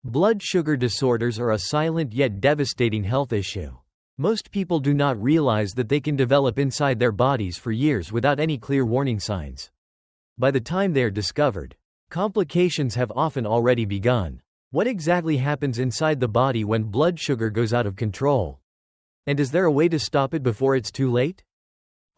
Blood sugar disorders are a silent yet devastating health issue. Most people do not realize that they can develop inside their bodies for years without any clear warning signs. By the time they are discovered, complications have often already begun. What exactly happens inside the body when blood sugar goes out of control? And is there a way to stop it before it's too late?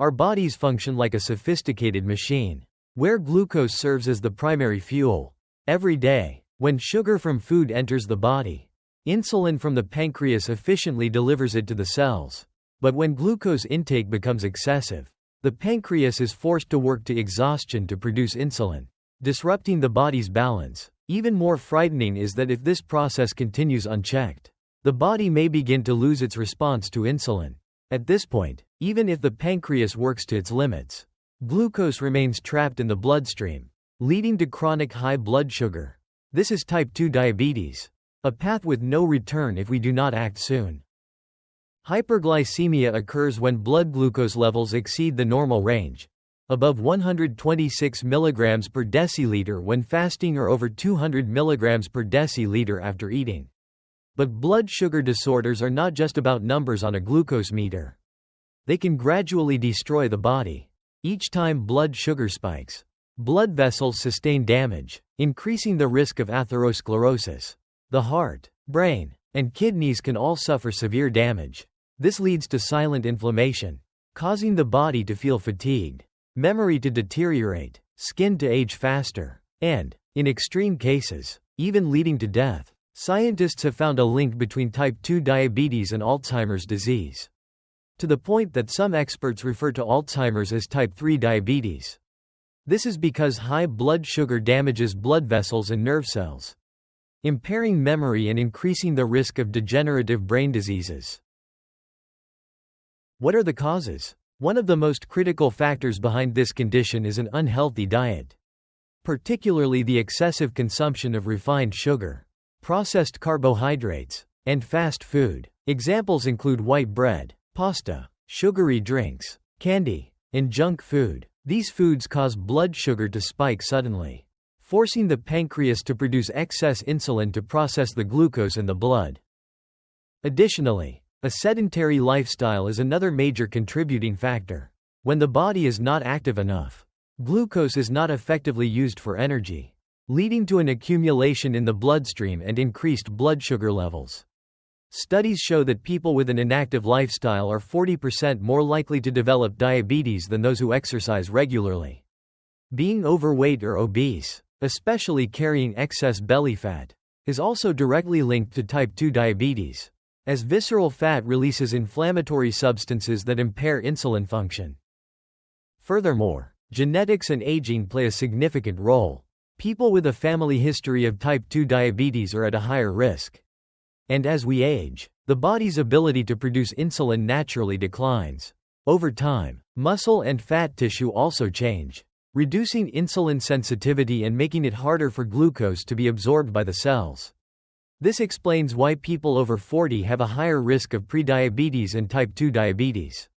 Our bodies function like a sophisticated machine, where glucose serves as the primary fuel. Every day, when sugar from food enters the body, insulin from the pancreas efficiently delivers it to the cells. But when glucose intake becomes excessive, the pancreas is forced to work to exhaustion to produce insulin, disrupting the body's balance. Even more frightening is that if this process continues unchecked, the body may begin to lose its response to insulin. At this point, even if the pancreas works to its limits, glucose remains trapped in the bloodstream, leading to chronic high blood sugar. This is type 2 diabetes, a path with no return if we do not act soon. Hyperglycemia occurs when blood glucose levels exceed the normal range, above 126 mg per deciliter when fasting or over 200 mg per deciliter after eating. But blood sugar disorders are not just about numbers on a glucose meter. They can gradually destroy the body. Each time blood sugar spikes, blood vessels sustain damage, increasing the risk of atherosclerosis. The heart, brain, and kidneys can all suffer severe damage. This leads to silent inflammation, causing the body to feel fatigued, memory to deteriorate, skin to age faster, and, in extreme cases, even leading to death. Scientists have found a link between type 2 diabetes and Alzheimer's disease, to the point that some experts refer to Alzheimer's as type 3 diabetes. This is because high blood sugar damages blood vessels and nerve cells, impairing memory and increasing the risk of degenerative brain diseases. What are the causes? One of the most critical factors behind this condition is an unhealthy diet, particularly the excessive consumption of refined sugar, processed carbohydrates, and fast food. Examples include white bread, pasta, sugary drinks, candy, and junk food. These foods cause blood sugar to spike suddenly, forcing the pancreas to produce excess insulin to process the glucose in the blood. Additionally, a sedentary lifestyle is another major contributing factor. When the body is not active enough, glucose is not effectively used for energy, leading to an accumulation in the bloodstream and increased blood sugar levels. Studies show that people with an inactive lifestyle are 40% more likely to develop diabetes than those who exercise regularly. Being overweight or obese, especially carrying excess belly fat, is also directly linked to type 2 diabetes, as visceral fat releases inflammatory substances that impair insulin function. Furthermore, genetics and aging play a significant role. People with a family history of type 2 diabetes are at a higher risk. And as we age, the body's ability to produce insulin naturally declines. Over time, muscle and fat tissue also change, reducing insulin sensitivity and making it harder for glucose to be absorbed by the cells. This explains why people over 40 have a higher risk of prediabetes and type 2 diabetes,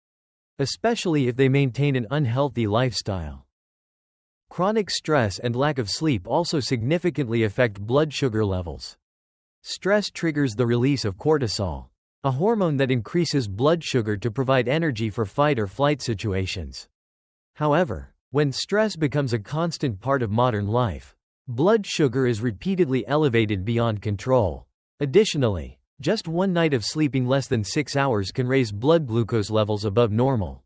especially if they maintain an unhealthy lifestyle. Chronic stress and lack of sleep also significantly affect blood sugar levels. Stress triggers the release of cortisol, a hormone that increases blood sugar to provide energy for fight or flight situations. However, when stress becomes a constant part of modern life, blood sugar is repeatedly elevated beyond control. Additionally, just one night of sleeping less than 6 hours can raise blood glucose levels above normal.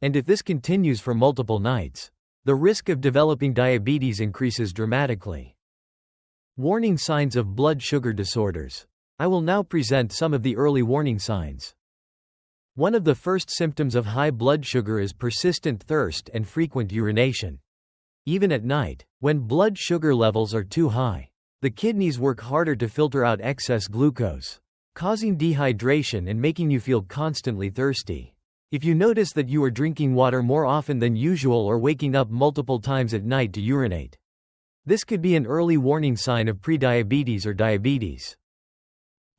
And if this continues for multiple nights, the risk of developing diabetes increases dramatically. Warning signs of blood sugar disorders. I will now present some of the early warning signs. One of the first symptoms of high blood sugar is persistent thirst and frequent urination. Even at night, when blood sugar levels are too high, the kidneys work harder to filter out excess glucose, causing dehydration and making you feel constantly thirsty. If you notice that you are drinking water more often than usual or waking up multiple times at night to urinate, this could be an early warning sign of prediabetes or diabetes.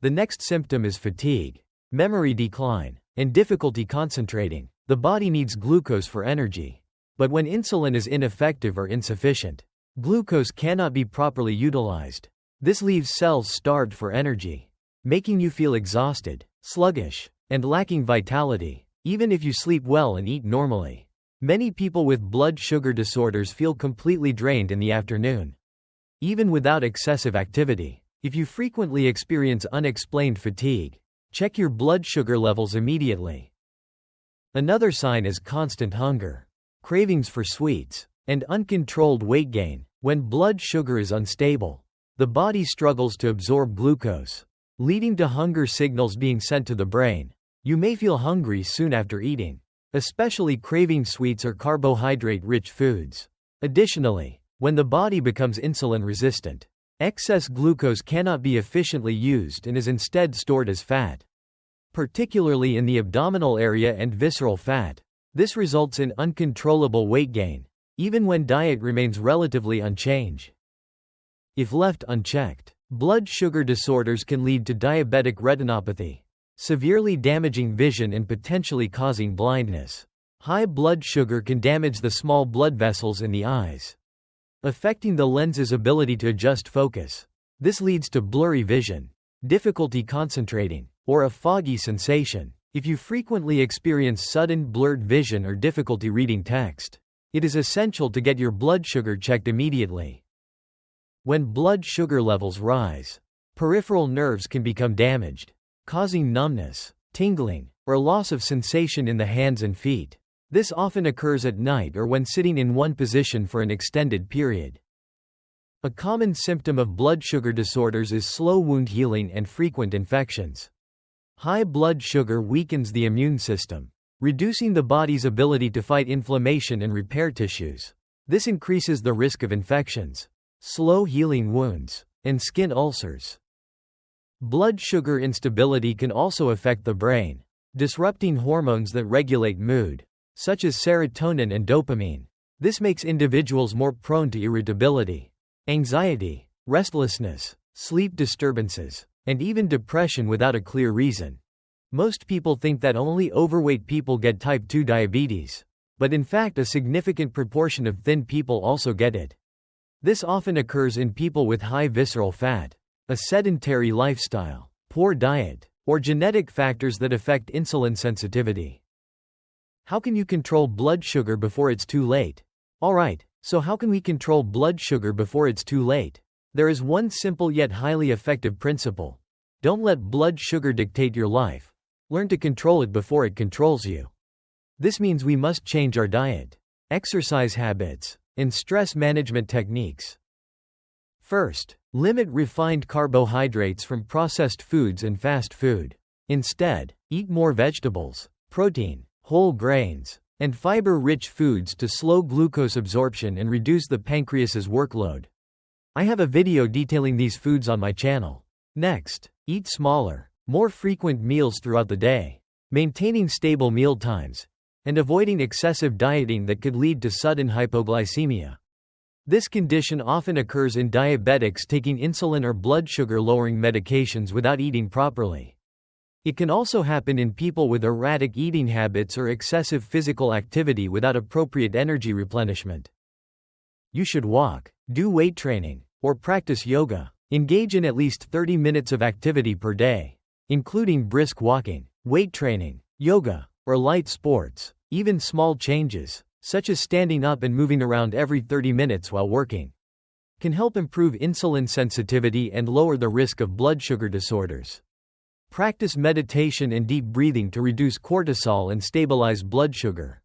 The next symptom is fatigue, memory decline, and difficulty concentrating. The body needs glucose for energy. But when insulin is ineffective or insufficient, glucose cannot be properly utilized. This leaves cells starved for energy, making you feel exhausted, sluggish, and lacking vitality, even if you sleep well and eat normally. Many people with blood sugar disorders feel completely drained in the afternoon, even without excessive activity. If you frequently experience unexplained fatigue, check your blood sugar levels immediately. Another sign is constant hunger, cravings for sweets, and uncontrolled weight gain. When blood sugar is unstable, the body struggles to absorb glucose, leading to hunger signals being sent to the brain. You may feel hungry soon after eating, especially craving sweets or carbohydrate-rich foods. Additionally, when the body becomes insulin resistant, excess glucose cannot be efficiently used and is instead stored as fat, particularly in the abdominal area and visceral fat. This results in uncontrollable weight gain, even when diet remains relatively unchanged. If left unchecked, blood sugar disorders can lead to diabetic retinopathy, severely damaging vision and potentially causing blindness. High blood sugar can damage the small blood vessels in the eyes, affecting the lens's ability to adjust focus. This leads to blurry vision, difficulty concentrating, or a foggy sensation. If you frequently experience sudden blurred vision or difficulty reading text, it is essential to get your blood sugar checked immediately. When blood sugar levels rise, peripheral nerves can become damaged, causing numbness, tingling, or loss of sensation in the hands and feet. This often occurs at night or when sitting in one position for an extended period. A common symptom of blood sugar disorders is slow wound healing and frequent infections. High blood sugar weakens the immune system, reducing the body's ability to fight inflammation and repair tissues. This increases the risk of infections, slow healing wounds, and skin ulcers. Blood sugar instability can also affect the brain, disrupting hormones that regulate mood, such as serotonin and dopamine. This makes individuals more prone to irritability, anxiety, restlessness, sleep disturbances, and even depression without a clear reason. Most people think that only overweight people get type 2 diabetes, but in fact a significant proportion of thin people also get it. This often occurs in people with high visceral fat, a sedentary lifestyle, poor diet, or genetic factors that affect insulin sensitivity. How can you control blood sugar before it's too late? Alright, so how can we control blood sugar before it's too late? There is one simple yet highly effective principle. Don't let blood sugar dictate your life. Learn to control it before it controls you. This means we must change our diet, exercise habits, and stress management techniques. First, limit refined carbohydrates from processed foods and fast food. Instead, eat more vegetables, protein, whole grains, and fiber-rich foods to slow glucose absorption and reduce the pancreas's workload. I have a video detailing these foods on my channel. Next, eat smaller, more frequent meals throughout the day, maintaining stable meal times, and avoiding excessive dieting that could lead to sudden hypoglycemia. This condition often occurs in diabetics taking insulin or blood sugar-lowering medications without eating properly. It can also happen in people with erratic eating habits or excessive physical activity without appropriate energy replenishment. You should walk, do weight training, or practice yoga. Engage in at least 30 minutes of activity per day, including brisk walking, weight training, yoga, or light sports. Even small changes, such as standing up and moving around every 30 minutes while working, can help improve insulin sensitivity and lower the risk of blood sugar disorders. Practice meditation and deep breathing to reduce cortisol and stabilize blood sugar.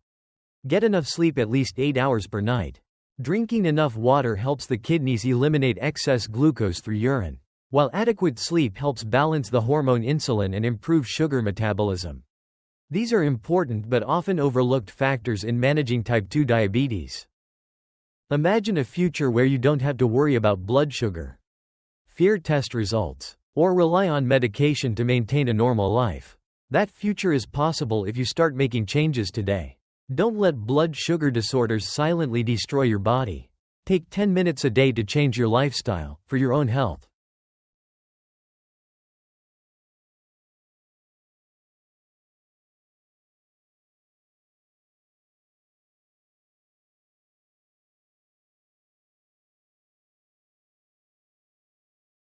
Get enough sleep, at least 8 hours per night. Drinking enough water helps the kidneys eliminate excess glucose through urine, while adequate sleep helps balance the hormone insulin and improve sugar metabolism. These are important but often overlooked factors in managing type 2 diabetes. Imagine a future where you don't have to worry about blood sugar, fear test results, or rely on medication to maintain a normal life. That future is possible if you start making changes today. Don't let blood sugar disorders silently destroy your body. Take 10 minutes a day to change your lifestyle, for your own health.